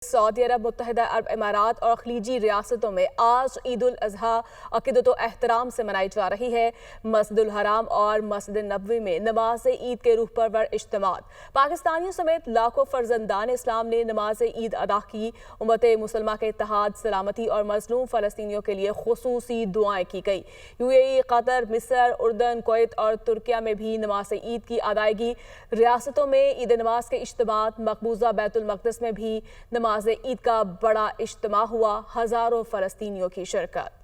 سعودی عرب، متحدہ عرب امارات اور خلیجی ریاستوں میں آج عید الاضحیٰ عقیدت و احترام سے منائی جا رہی ہے۔ مسجد الحرام اور مسجد نبوی میں نماز عید کے روح پرور اجتماعات۔ پاکستانیوں سمیت لاکھوں فرزندان اسلام نے نماز عید ادا کی۔ امت مسلمہ کے اتحاد، سلامتی اور مظلوم فلسطینیوں کے لیے خصوصی دعائیں کی گئی۔ UAE، قطر، مصر، اردن، کویت اور ترکیہ میں بھی نماز عید کی ادائیگی۔ ریاستوں میں عید نماز کے اجتماعات۔ مقبوضہ بیت المقدس میں بھی نماز عید کا بڑا اجتماع ہوا، ہزاروں فلسطینیوں کی شرکت۔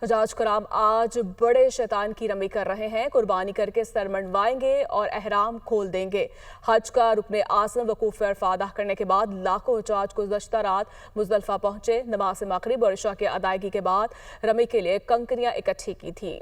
حجاج کرام آج بڑے شیطان کی رمی کر رہے ہیں، قربانی کر کے سر منڈوائیں گے اور احرام کھول دیں گے۔ حج کا رکن اعظم وقوف عرفہ ادا کرنے کے بعد لاکھوں حجاج گزشتہ رات مزدلفہ پہنچے۔ نماز مغرب اور عشاء کی ادائیگی کے بعد رمی کے لیے کنکریاں اکٹھی کی تھیں۔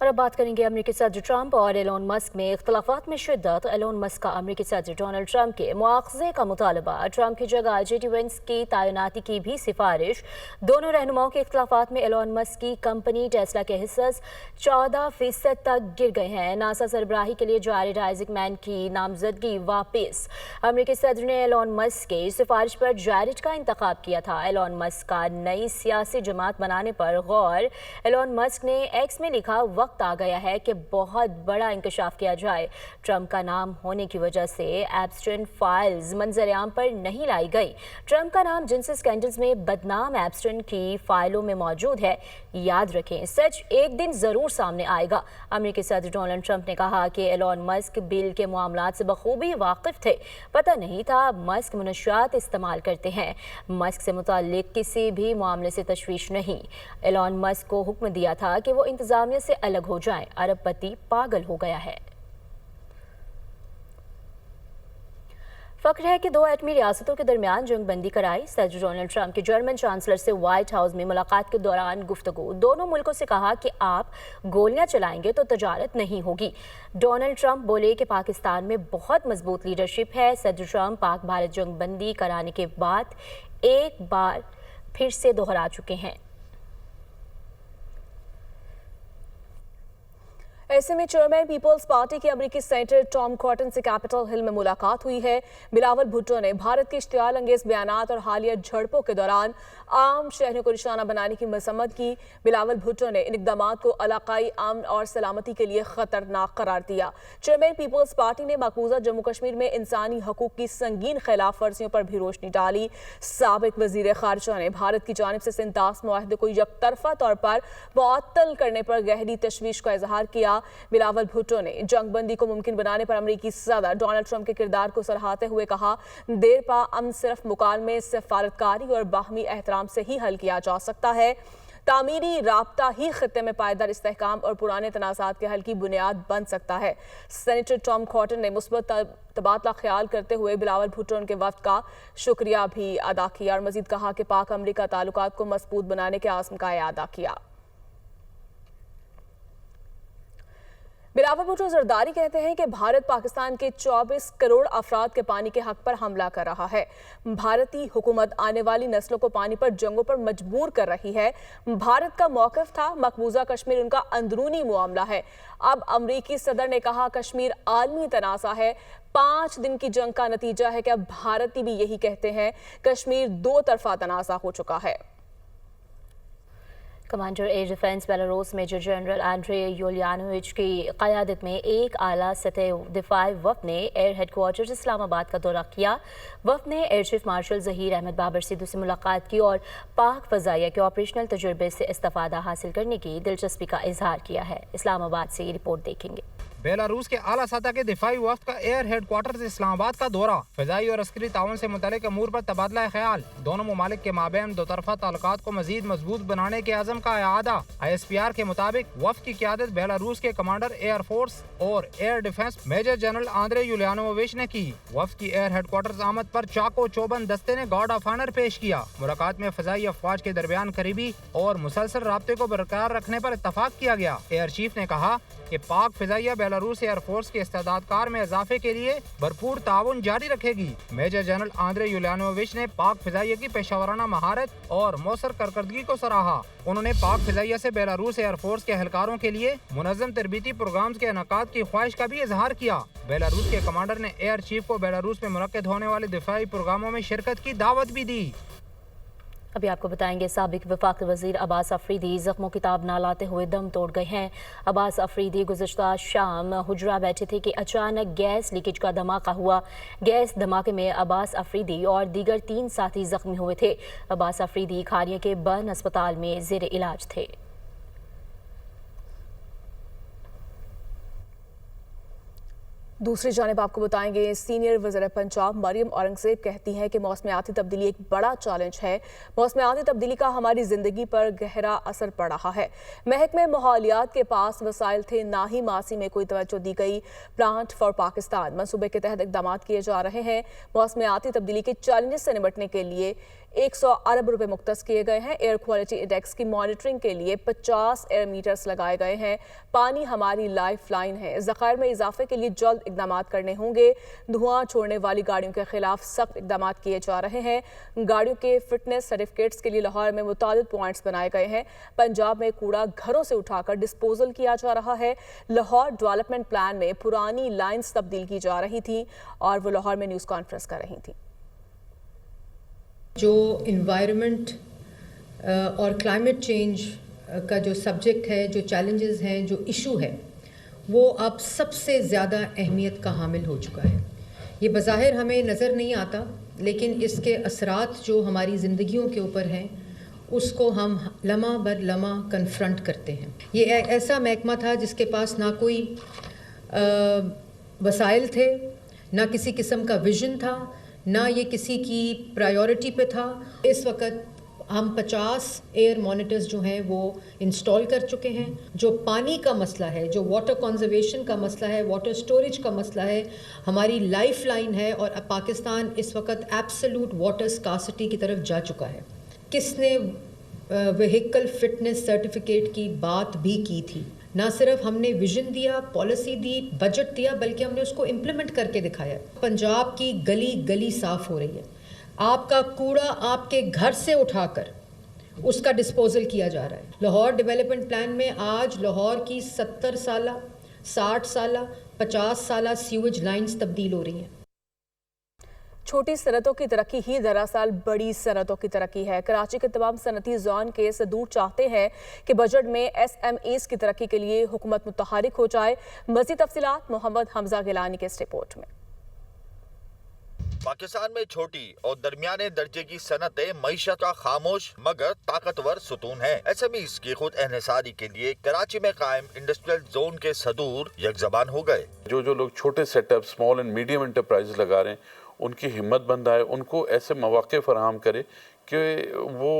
اور اب بات کریں گے امریکی صدر ٹرمپ اور ایلون مسک میں اختلافات میں شدت۔ ایلون مسک کا امریکی صدر ڈونلڈ ٹرمپ کے مواخذے کا مطالبہ، ٹرمپ کی جگہ JD وینس کی تعیناتی کی بھی سفارش۔ دونوں رہنماؤں کے اختلافات میں ایلون مسک کی کمپنی ٹیسلا کے حصص 14% تک گر گئے ہیں۔ ناسا سربراہی کے لیے جارڈ آئزک مین کی نامزدگی واپس۔ امریکی صدر نے ایلون مسک کی سفارش پر جارڈ کا انتخاب کیا تھا۔ ایلون مسک کا نئی سیاسی جماعت بنانے پر غور۔ ایلون مسک نے ایکس میں لکھا، وقت آ گیا ہے کہ بہت بڑا انکشاف کیا جائے۔ ٹرمپ کا نام ہونے کی وجہ سے ایپسٹین فائلز منظر عام پر نہیں لائی گئی۔ ٹرمپ کا نام جنسی اسکینڈلز میں بدنام ایپسٹین کی فائلوں میں موجود ہے۔ یاد رکھیں، سچ ایک دن ضرور سامنے آئے گا۔ امریکی صدر ڈونلڈ ٹرمپ نے کہا کہ ایلون مسک بل کے معاملات سے بخوبی واقف تھے، پتہ نہیں تھا مسک منشیات استعمال کرتے ہیں۔ مسک سے متعلق کسی بھی معاملے سے تشویش نہیں۔ ایلون مسک کو حکم دیا تھا کہ وہ انتظامیہ سے الگ ہو جائیں۔ ارب پتی پاگل ہو گیا ہے۔ فخر ہے کہ 2 ایٹمی ریاستوں کے درمیان جنگ بندی کرائی۔ صدر ڈونلڈ ٹرمپ کی جرمن چانسلر سے وائٹ ہاؤس میں ملاقات کے دوران گفتگو۔ دونوں ملکوں سے کہا کہ آپ گولیاں چلائیں گے تو تجارت نہیں ہوگی۔ ڈونلڈ ٹرمپ بولے کہ پاکستان میں بہت مضبوط لیڈرشپ ہے۔ صدر ٹرمپ پاک بھارت جنگ بندی کرانے کے بعد ایک بار پھر سے دہرا چکے ہیں۔ ایسے میں چیئرمین پیپلز پارٹی کے امریکی سینیٹر ٹام کاٹن سے کیپٹل ہل میں ملاقات ہوئی ہے۔ بلاول بھٹو نے بھارت کے اشتعال انگیز بیانات اور حالیہ جھڑپوں کے دوران عام شہریوں کو نشانہ بنانے کی مذمت کی۔ بلاول بھٹو نے ان اقدامات کو علاقائی امن اور سلامتی کے لیے خطرناک قرار دیا۔ چیئرمین پیپلز پارٹی نے مقبوضہ جموں کشمیر میں انسانی حقوق کی سنگین خلاف ورزیوں پر بھی روشنی ڈالی۔ سابق وزیر خارجہ نے بھارت کی جانب سے سنتاس معاہدے کو یک طرفہ طور پر معطل کرنے پر گہری تشویش کا اظہار کیا۔ بلاول بھٹو نے جنگ بندی کو ممکن بنانے پر امریکی صدر ڈونلڈ ٹرمپ کے کردار کو سراہتے ہوئے کہا، دیر پا امن صرف مکالمے، سفارتکاری اور باہمی احترام سے ہی حل کیا جا سکتا ہے۔ تعمیری رابطہ ہی خطے میں پائیدار استحکام اور پرانے تنازعات کے حل کی بنیاد بن سکتا ہے۔ سینیٹر ٹام کاٹن نے مثبت تبادلہ خیال کرتے ہوئے بلاول بھٹو کے وفد کا شکریہ بھی ادا کیا اور مزید کہا کہ پاک امریکہ تعلقات کو مضبوط بنانے کے عزم کا اعادہ کیا۔ بلاول بھٹو زرداری کہتے ہیں کہ بھارت پاکستان کے 24 کروڑ افراد کے پانی کے حق پر حملہ کر رہا ہے۔ بھارتی حکومت آنے والی نسلوں کو پانی پر جنگوں پر مجبور کر رہی ہے۔ بھارت کا موقف تھا مقبوضہ کشمیر ان کا اندرونی معاملہ ہے۔ اب امریکی صدر نے کہا کشمیر عالمی تنازع ہے۔ 5 دن کی جنگ کا نتیجہ ہے کہ اب بھارتی بھی یہی کہتے ہیں، کشمیر 2 طرفہ تنازع ہو چکا ہے۔ Commander air defence Belarus major general Andrei Yulianovich کی قیادت میں ایک اعلیٰ سطحی دفاعی وفد نے ایئر ہیڈ کوارٹرز اسلام آباد کا دورہ کیا۔ وفد نے air chief marshal Zaheer Ahmed Babar Sidhu سے ملاقات کی اور پاک فضائیہ کے آپریشنل تجربے سے استفادہ حاصل کرنے کی دلچسپی کا اظہار کیا ہے۔ اسلام آباد سے یہ رپورٹ دیکھیں گے۔ بیلاروس کے اعلیٰ سطح کے دفاعی وفد کا ایئر ہیڈ کوارٹرز اسلام آباد کا دورہ، فضائی اور عسکری تعاون سے متعلق امور پر تبادلہ خیال، دونوں ممالک کے مابین 2 طرفہ تعلقات کو مزید مضبوط بنانے کے عزم کا اعادہ۔ ISPR کے مطابق وفد کی قیادت بیلاروس کے کمانڈر ایئر فورس اور air defence major general Andrei Yulianovich نے کی۔ وفد کی ایئر ہیڈ کوارٹرز آمد پر چاقو چوبند دستے نے گارڈ آف آنر پیش کیا۔ ملاقات میں فضائی افواج کے درمیان قریبی اور مسلسل رابطے کو برقرار رکھنے پر اتفاق کیا گیا۔ ایئر چیف نے کہا کہ پاک فضائیہ بیلاروس ایئر فورس کے استعداد کار میں اضافے کے لیے بھرپور تعاون جاری رکھے گی۔ میجر جنرل آندرے یولانووچ نے پاک فضائیہ کی پیشہ ورانہ مہارت اور مؤثر کارکردگی کو سراہا۔ انہوں نے پاک فضائیہ سے بیلاروس ایئر فورس کے اہلکاروں کے لیے منظم تربیتی پروگرامز کے انعقاد کی خواہش کا بھی اظہار کیا۔ بیلاروس کے کمانڈر نے ایئر چیف کو بیلاروس میں منعقد ہونے والے دفاعی پروگراموں میں شرکت کی دعوت بھی دی۔ ابھی آپ کو بتائیں گے سابق وفاقی وزیر عباس افریدی زخموں کی تاب نہ لاتے ہوئے دم توڑ گئے ہیں۔ عباس افریدی گزشتہ شام حجرہ بیٹھے تھے کہ اچانک گیس لیکیج کا دھماکہ ہوا۔ گیس دھماکے میں عباس افریدی اور دیگر 3 ساتھی زخمی ہوئے تھے۔ عباس افریدی کھاریہ کے برن اسپتال میں زیر علاج تھے۔ دوسری جانب آپ کو بتائیں گے سینئر وزیر پنجاب مریم اورنگزیب کہتی ہیں کہ موسمیاتی تبدیلی ایک بڑا چیلنج ہے۔ موسمیاتی تبدیلی کا ہماری زندگی پر گہرا اثر پڑ رہا ہے۔ محکمہ ماحولیات کے پاس وسائل تھے، نہ ہی ماضی میں کوئی توجہ دی گئی۔ پلانٹ فار پاکستان منصوبے کے تحت اقدامات کیے جا رہے ہیں۔ موسمیاتی تبدیلی کے چیلنجز سے نمٹنے کے لیے 100 ارب روپے مختص کیے گئے ہیں۔ ایئر کوالٹی انڈیکس کی مانیٹرنگ کے لیے 50 ایئر میٹرز لگائے گئے ہیں۔ پانی ہماری لائف لائن ہے۔ ذخائر میں اضافے کے لیے جلد اقدامات کرنے ہوں گے۔ دھواں چھوڑنے والی گاڑیوں کے خلاف سخت اقدامات کیے جا رہے ہیں۔ گاڑیوں کے فٹنس سرٹیفکیٹس کے لیے لاہور میں متعدد پوائنٹس بنائے گئے ہیں۔ پنجاب میں کوڑا گھروں سے اٹھا کر ڈسپوزل کیا جا رہا ہے۔ لاہور ڈیولپمنٹ پلان میں پرانی لائنز تبدیل کی جا رہی تھیں اور وہ لاہور میں نیوز کانفرنس کر رہی تھیں۔ جو انوائرمنٹ اور کلائمیٹ چینج کا جو سبجیکٹ ہے، جو چیلنجز ہیں، جو ایشو ہے، وہ اب سب سے زیادہ اہمیت کا حامل ہو چکا ہے۔ یہ بظاہر ہمیں نظر نہیں آتا، لیکن اس کے اثرات جو ہماری زندگیوں کے اوپر ہیں اس کو ہم لمحہ بر لمحہ کنفرنٹ کرتے ہیں۔ یہ ایسا محکمہ تھا جس کے پاس نہ کوئی وسائل تھے، نہ کسی قسم کا ویژن تھا، نہ یہ کسی کی پرائیورٹی پہ تھا۔ اس وقت ہم 50 ایئر مانیٹرز جو ہیں وہ انسٹال کر چکے ہیں۔ جو پانی کا مسئلہ ہے، جو واٹر کنزرویشن کا مسئلہ ہے، واٹر سٹوریج کا مسئلہ ہے، ہماری لائف لائن ہے، اور اب پاکستان اس وقت ایبسلوٹ واٹر سکارسٹی کی طرف جا چکا ہے۔ کس نے وہیکل فٹنس سرٹیفکیٹ کی بات بھی کی تھی؟ نہ صرف ہم نے ویژن دیا، پالیسی دی، بجٹ دیا، بلکہ ہم نے اس کو امپلیمنٹ کر کے دکھایا۔ پنجاب کی گلی گلی صاف ہو رہی ہے۔ آپ کا کوڑا آپ کے گھر سے اٹھا کر اس کا ڈسپوزل کیا جا رہا ہے۔ لاہور ڈیولپمنٹ پلان میں آج لاہور کی 70 سالہ، 60 سالہ، 50 سالہ سیویج لائنز تبدیل ہو رہی ہیں۔ چھوٹی صنعتوں کی ترقی ہی دراصل بڑی صنعتوں کی ترقی ہے۔ کراچی کے تمام صنعتی زون کے صدور چاہتے ہیں کہ بجٹ میں ایس ایم ایز کی ترقی کے لیے حکومت متحرک ہو جائے۔ مزید تفصیلات محمد حمزہ گیلانی کے اس رپورٹ میں۔ پاکستان میں چھوٹی اور درمیانے درجے کی صنعتیں معیشت کا خاموش مگر طاقتور ستون ہیں۔ ایس ایم ایز کی خود انحصاری کے لیے کراچی میں قائم انڈسٹریل زون کے صدور یک زبان ہو گئے۔ جو لوگ چھوٹے set up, small and medium enterprise لگا رہے ہیں، ان کی ہمت بند آئے، ان کو ایسے مواقع فراہم کرے کہ وہ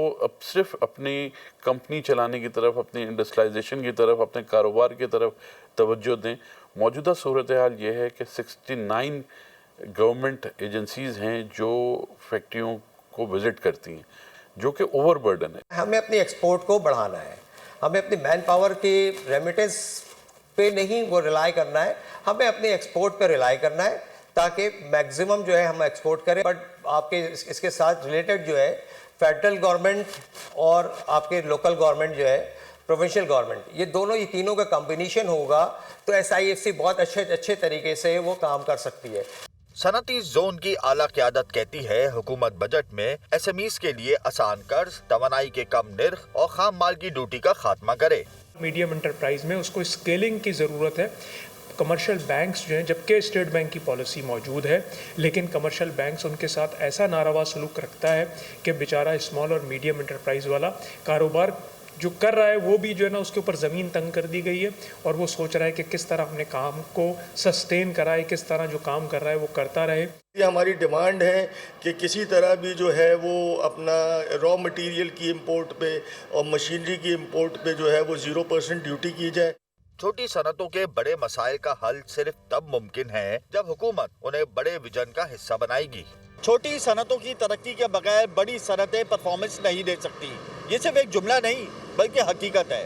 صرف اپنی کمپنی چلانے کی طرف، اپنی انڈسٹریلائزیشن کی طرف، اپنے کاروبار کی طرف توجہ دیں۔ موجودہ صورتحال یہ ہے کہ 69 گورنمنٹ ایجنسیز ہیں جو فیکٹریوں کو وزٹ کرتی ہیں، جو کہ اوور برڈن ہے۔ ہمیں اپنی ایکسپورٹ کو بڑھانا ہے، ہمیں اپنی مین پاور کی ریمیٹنس پہ نہیں وہ ریلائی کرنا ہے، ہمیں اپنی ایکسپورٹ پہ ریلائی کرنا ہے تاکہ میکزیمم جو ہے ہم ایکسپورٹ کریں۔ بٹ آپ کے اس کے ساتھ ریلیٹڈ جو ہے فیڈرل گورنمنٹ اور آپ کے لوکل گورنمنٹ جو ہے، پروونشل گورنمنٹ، یہ دونوں، یہ تینوں کا کمبینیشن ہوگا تو ایس آئی ایف سی بہت اچھے طریقے سے وہ کام کر سکتی ہے۔ صنعتی زون کی اعلیٰ قیادت کہتی ہے حکومت بجٹ میں ایس ایم ایز کے لیے آسان قرض، توانائی کے کم نرخ اور خام مال کی ڈیوٹی کا خاتمہ کرے۔ میڈیم انٹرپرائز میں اس کو اسکیلنگ کی ضرورت ہے۔ کمرشل بینکس جو ہیں، جبکہ اسٹیٹ بینک کی پالیسی موجود ہے، لیکن کمرشل بینکس ان کے ساتھ ایسا ناروا سلوک رکھتا ہے کہ بیچارہ اسمال اور میڈیم انٹرپرائز والا کاروبار جو کر رہا ہے وہ بھی جو ہے نا اس کے اوپر زمین تنگ کر دی گئی ہے، اور وہ سوچ رہا ہے کہ کس طرح اپنے کام کو سسٹین کرائے، کس طرح جو کام کر رہا ہے وہ کرتا رہے۔ یہ ہماری ڈیمانڈ ہے کہ کسی طرح بھی جو ہے وہ اپنا را مٹیریل کی امپورٹ پہ اور مشینری کی امپورٹ پہ جو ہے وہ 0% ڈیوٹی کی جائے۔ چھوٹی صنعتوں کے بڑے مسائل کا حل صرف تب ممکن ہے جب حکومت انہیں بڑے ویژن کا حصہ بنائے گی۔ چھوٹی صنعتوں کی ترقی کے بغیر بڑی صنعتیں پرفارمنس نہیں دے سکتی۔ یہ صرف ایک جملہ نہیں بلکہ حقیقت ہے۔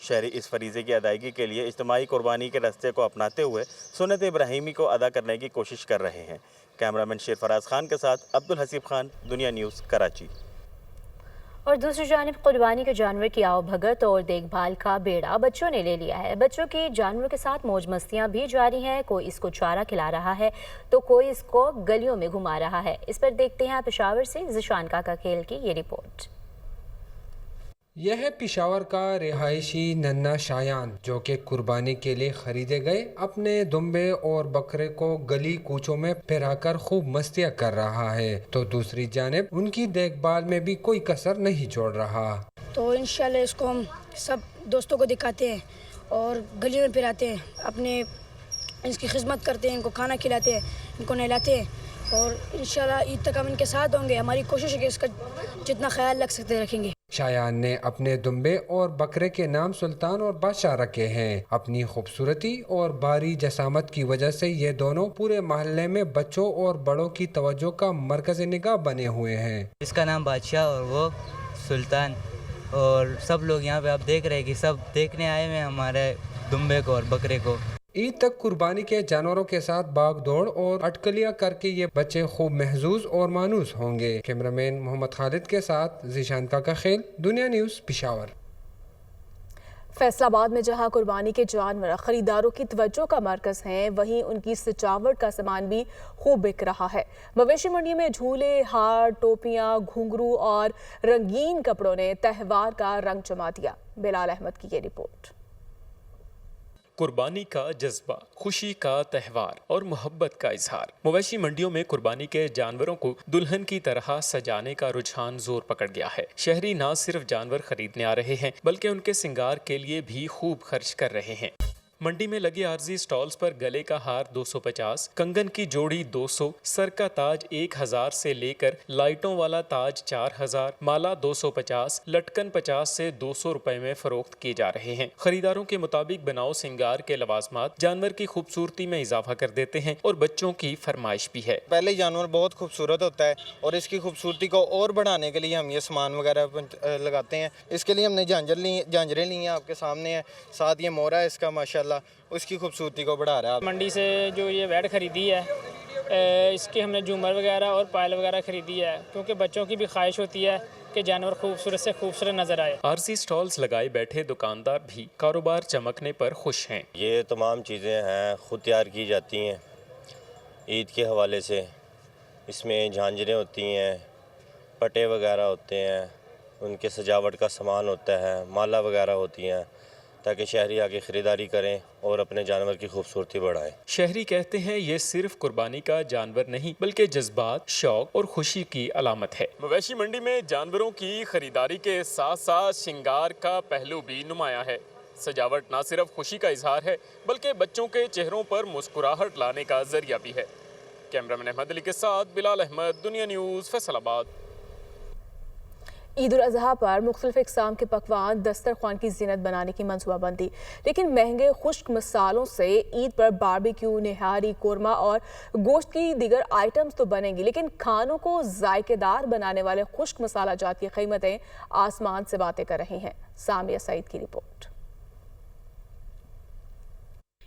شہری اس فریضے کی ادائیگی کے لیے اجتماعی قربانی کے راستے کو اپناتے ہوئے سنت ابراہیمی کو ادا کرنے کی کوشش کر رہے ہیں۔ کیمرامین شیر فراز خان کے ساتھ عبدالحسیب خان، دنیا نیوز، کراچی۔ اور دوسری جانب قربانی کے جانور کی آؤ بھگت اور دیکھ بھال کا بیڑا بچوں نے لے لیا ہے۔ بچوں کی جانوروں کے ساتھ موج مستیاں بھی جاری ہیں، کوئی اس کو چارہ کھلا رہا ہے تو کوئی اس کو گلیوں میں گھما رہا ہے۔ اس پر دیکھتے ہیں پشاور سے ذیشان کاکا کھیل کی یہ رپورٹ۔ یہ ہے پشاور کا رہائشی ننھا شایان، جو کہ قربانی کے لیے خریدے گئے اپنے دمبے اور بکرے کو گلی کوچوں میں پھرا کر خوب مستیاں کر رہا ہے، تو دوسری جانب ان کی دیکھ بھال میں بھی کوئی کسر نہیں چھوڑ رہا۔ تو انشاءاللہ اس کو ہم سب دوستوں کو دکھاتے ہیں اور گلیوں میں پھراتے ہیں، اپنے اس کی خدمت کرتے ہیں، ان کو کھانا کھلاتے ہیں، ان کو نہلاتے ہیں، اور انشاءاللہ عید تک ہم ان کے ساتھ ہوں گے۔ ہماری کوشش ہے کہ اس کا جتنا خیال رکھ سکتے رکھیں گے۔ شایان نے اپنے دمبے اور بکرے کے نام سلطان اور بادشاہ رکھے ہیں۔ اپنی خوبصورتی اور بھاری جسامت کی وجہ سے یہ دونوں پورے محلے میں بچوں اور بڑوں کی توجہ کا مرکز نگاہ بنے ہوئے ہیں۔ اس کا نام بادشاہ اور وہ سلطان، اور سب لوگ یہاں پہ آپ دیکھ رہے ہیں کہ سب دیکھنے آئے ہوئے ہمارے دمبے کو اور بکرے کو۔ عید تک قربانی کے جانوروں کے ساتھ بھاگ دوڑ اور اٹکلیاں کر کے یہ بچے خوب محظوظ اور مانوس ہوں گے۔ کیمرامین محمد خالد کے ساتھ ذیشان کاکا کھیل، دنیا نیوز، پشاور۔ فیصل آباد میں جہاں قربانی کے جانور خریداروں کی توجہ کا مرکز ہیں، وہیں ان کی سجاوٹ کا سامان بھی خوب بک رہا ہے۔ مویشی منڈی میں جھولے، ہار، ٹوپیاں، گھنگرو اور رنگین کپڑوں نے تہوار کا رنگ جما دیا۔ بلال احمد کی یہ رپورٹ۔ قربانی کا جذبہ، خوشی کا تہوار اور محبت کا اظہار۔ مویشی منڈیوں میں قربانی کے جانوروں کو دلہن کی طرح سجانے کا رجحان زور پکڑ گیا ہے۔ شہری نہ صرف جانور خریدنے آ رہے ہیں بلکہ ان کے سنگار کے لیے بھی خوب خرچ کر رہے ہیں۔ منڈی میں لگے عارضی سٹالز پر گلے کا ہار 250، کنگن کی جوڑی 200، سر کا تاج 1000 سے لے کر لائٹوں والا تاج 4000، مالا 250، لٹکن 50 سے 200 روپے میں فروخت کیے جا رہے ہیں۔ خریداروں کے مطابق بناؤ سنگار کے لوازمات جانور کی خوبصورتی میں اضافہ کر دیتے ہیں اور بچوں کی فرمائش بھی ہے۔ پہلے جانور بہت خوبصورت ہوتا ہے اور اس کی خوبصورتی کو اور بڑھانے کے لیے ہم یہ سامان وغیرہ لگاتے ہیں۔ اس کے لیے ہم نے جھانجریں لی ہیں، آپ کے سامنے ہیں، ساتھ یہ مورا ہے اس کا، ماشاءاللہ اس کی خوبصورتی کو بڑھا رہا ہے۔ منڈی سے جو یہ ویٹ خریدی ہے، اس کے ہم نے جھومر وغیرہ اور پائل وغیرہ خریدی ہے، کیونکہ بچوں کی بھی خواہش ہوتی ہے کہ جانور خوبصورت سے خوبصورت نظر آئے۔ عارضی سٹالز لگائے بیٹھے دکاندار بھی کاروبار چمکنے پر خوش ہیں۔ یہ تمام چیزیں ہیں خود تیار کی جاتی ہیں عید کے حوالے سے۔ اس میں جھانجریں ہوتی ہیں، پٹے وغیرہ ہوتے ہیں، ان کے سجاوٹ کا سامان ہوتا ہے، مالا وغیرہ ہوتی ہیں، تاکہ شہری آگے خریداری کریں اور اپنے جانور کی خوبصورتی بڑھائیں۔ شہری کہتے ہیں یہ صرف قربانی کا جانور نہیں بلکہ جذبات، شوق اور خوشی کی علامت ہے۔ مویشی منڈی میں جانوروں کی خریداری کے ساتھ ساتھ شنگار کا پہلو بھی نمایاں ہے۔ سجاوٹ نہ صرف خوشی کا اظہار ہے بلکہ بچوں کے چہروں پر مسکراہٹ لانے کا ذریعہ بھی ہے۔ کیمرامین احمد علی کے ساتھ بلال احمد، دنیا نیوز، فیصل آباد۔ عید الاضحیٰ پر مختلف اقسام کے پکوان دسترخوان کی زینت بنانے کی منصوبہ بندی، لیکن مہنگے خشک مسالوں سے عید پر باربیکیو، نہاری، قورمہ اور گوشت کی دیگر آئٹمز تو بنیں گی، لیکن کھانوں کو ذائقے دار بنانے والے خشک مسالہ جات کی قیمتیں آسمان سے باتیں کر رہی ہیں۔ سامیہ سعید کی رپورٹ۔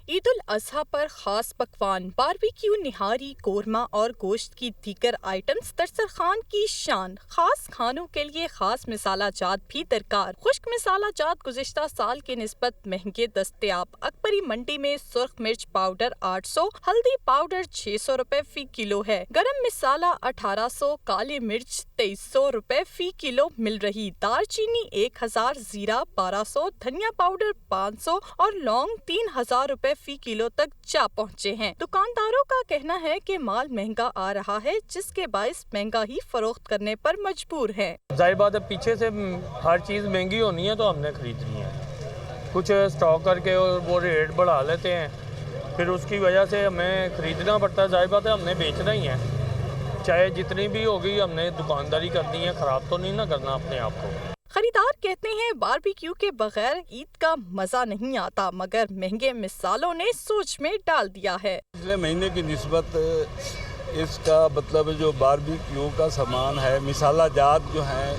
عید الاضحیٰ پر خاص پکوان باربیکیو، نہاری، قورمہ اور گوشت کی دیگر آئٹمز دسترخوان کی شان۔ خاص کھانوں کے لیے خاص مسالہ جات بھی درکار۔ خشک مسالہ جات گزشتہ سال کی نسبت مہنگے دستیاب۔ اکبری منڈی میں سرخ مرچ پاؤڈر 800، ہلدی پاؤڈر 600 روپے فی کلو ہے۔ گرم مسالہ 1800، کالی مرچ 2300 روپے فی کلو مل رہی۔ دار چینی 1000، زیرہ 1200، دھنیا پاؤڈر 500 اور لونگ 3000 روپے فی کلو تک جا پہنچے ہیں۔ دکانداروں کا کہنا ہے کہ مال مہنگا آ رہا ہے، جس کے باعث مہنگا ہی فروخت کرنے پر مجبور ہیں۔ ظاہر بات ہے پیچھے سے ہر چیز مہنگی ہونی ہے تو ہم نے خریدنی ہے، کچھ اسٹاک کر کے وہ ریٹ بڑھا لیتے ہیں، پھر اس کی وجہ سے ہمیں خریدنا پڑتا ہے۔ ظاہر بات ہے ہم نے بیچنا ہی ہے، چاہے جتنی بھی ہوگی ہم نے دکانداری کرنی ہے، خراب تو نہیں نہ کرنا اپنے آپ کو۔ خریدار کہتے ہیں باربیکیو کے بغیر عید کا مزہ نہیں آتا، مگر مہنگے مسالوں نے سوچ میں ڈال دیا ہے۔ پچھلے مہینے کی نسبت اس کا مطلب جو باربیکیو کا سامان ہے، مسالہ جات جو ہیں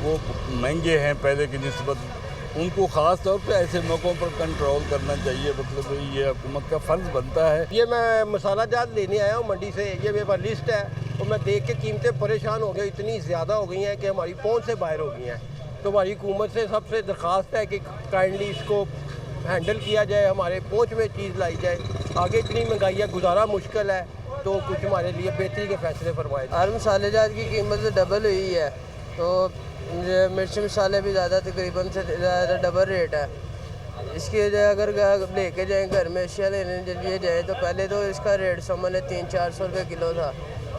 وہ مہنگے ہیں پہلے کی نسبت، ان کو خاص طور پہ ایسے موقعوں پر کنٹرول کرنا چاہیے، مطلب یہ حکومت کا فرض بنتا ہے۔ یہ میں مسالہ جات لینے آیا ہوں منڈی سے، یہ میرے پاس لسٹ ہے اور میں دیکھ کے قیمتیں پریشان ہو گئی، اتنی زیادہ ہو گئی ہیں کہ ہماری پہنچ سے باہر ہو گئی ہیں۔ تو ہماری حکومت سے سب سے درخواست ہے کہ کائنڈلی اس کو ہینڈل کیا جائے، ہمارے پہنچ میں چیز لائی جائے۔ آگے اتنی مہنگائی ہے، گزارا مشکل ہے، تو کچھ ہمارے لیے بہتری کے فیصلے فرمائے۔ ہر مسالے جات کی قیمت ڈبل ہوئی ہے، تو مرچ مسالے بھی زیادہ تقریباً سے زیادہ ڈبل ریٹ ہے۔ اس کی وجہ اگر لے کے جائیں گھر میں اشیاء لینے کے لیے جائیں تو پہلے تو اس کا ریٹ سامان 300-400 روپے کلو تھا،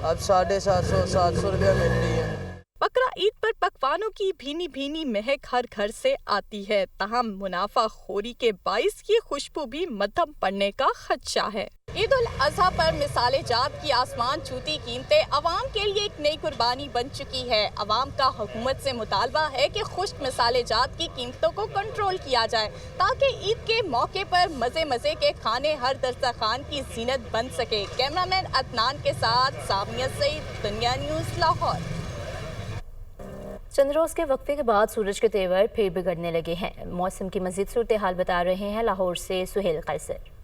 اب 750-700 روپیہ مل رہی ہے۔ بقرہ عید پر پکوانوں کی بھینی بھینی مہک ہر گھر سے آتی ہے، تاہم منافع خوری کے باعث یہ خوشبو بھی مدھم پڑنے کا خدشہ ہے۔ عید الاضحیٰ پر مسالے جات کی آسمان چھوتی قیمتیں عوام کے لیے ایک نئی قربانی بن چکی ہے۔ عوام کا حکومت سے مطالبہ ہے کہ خشک مسالے جات کی قیمتوں کو کنٹرول کیا جائے تاکہ عید کے موقع پر مزے مزے کے کھانے ہر دسترخوان کی زینت بن سکے۔ کیمرامین عدنان کے ساتھ سامیہ سعید، دنیا نیوز، لاہور۔ چند روز کے وقفے کے بعد سورج کے تیور پھر بگڑنے لگے ہیں۔ موسم کی مزید صورتحال بتا رہے ہیں لاہور سے سہیل قیصر۔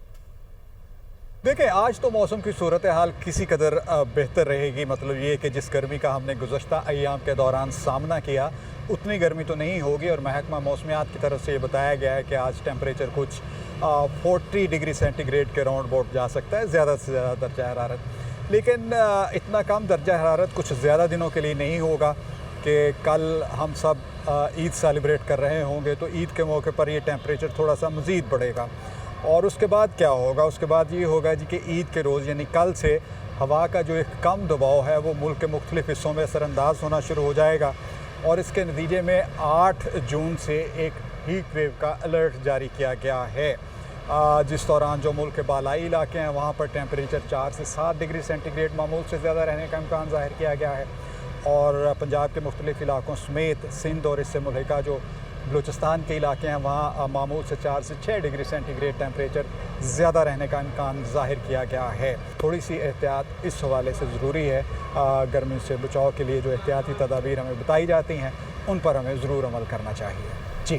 دیکھیں، آج تو موسم کی صورتحال کسی قدر بہتر رہے گی، مطلب یہ کہ جس گرمی کا ہم نے گزشتہ ایام کے دوران سامنا کیا اتنی گرمی تو نہیں ہوگی، اور محکمہ موسمیات کی طرف سے یہ بتایا گیا ہے کہ آج ٹیمپریچر کچھ 40 ڈگری سینٹی گریڈ کے راؤنڈ بوٹ جا سکتا ہے، زیادہ سے زیادہ درجہ حرارت۔ لیکن اتنا کم درجہ حرارت کچھ زیادہ دنوں کے لیے نہیں ہوگا کہ کل ہم سب عید سیلیبریٹ کر رہے ہوں گے تو عید کے موقع پر یہ ٹیمپریچر تھوڑا سا مزید بڑھے گا، اور اس کے بعد کیا ہوگا؟ اس کے بعد یہ ہوگا جی کہ عید کے روز یعنی کل سے ہوا کا جو ایک کم دباؤ ہے وہ ملک کے مختلف حصوں میں اثر انداز ہونا شروع ہو جائے گا، اور اس کے نتیجے میں 8 جون سے ایک ہیٹ ویو کا الرٹ جاری کیا گیا ہے، جس دوران جو ملک کے بالائی علاقے ہیں وہاں پر ٹیمپریچر 4 سے 7 ڈگری سینٹی گریڈ معمول سے زیادہ رہنے کا امکان ظاہر کیا گیا ہے، اور پنجاب کے مختلف علاقوں سمیت سندھ اور اس سے ملحقہ جو بلوچستان کے علاقے ہیں وہاں معمول سے 4 سے 6 ڈگری سینٹی گریڈ ٹیمپریچر زیادہ رہنے کا امکان ظاہر کیا گیا ہے۔ تھوڑی سی احتیاط اس حوالے سے ضروری ہے، گرمی سے بچاؤ کے لیے جو احتیاطی تدابیر ہمیں بتائی جاتی ہیں ان پر ہمیں ضرور عمل کرنا چاہیے۔ جی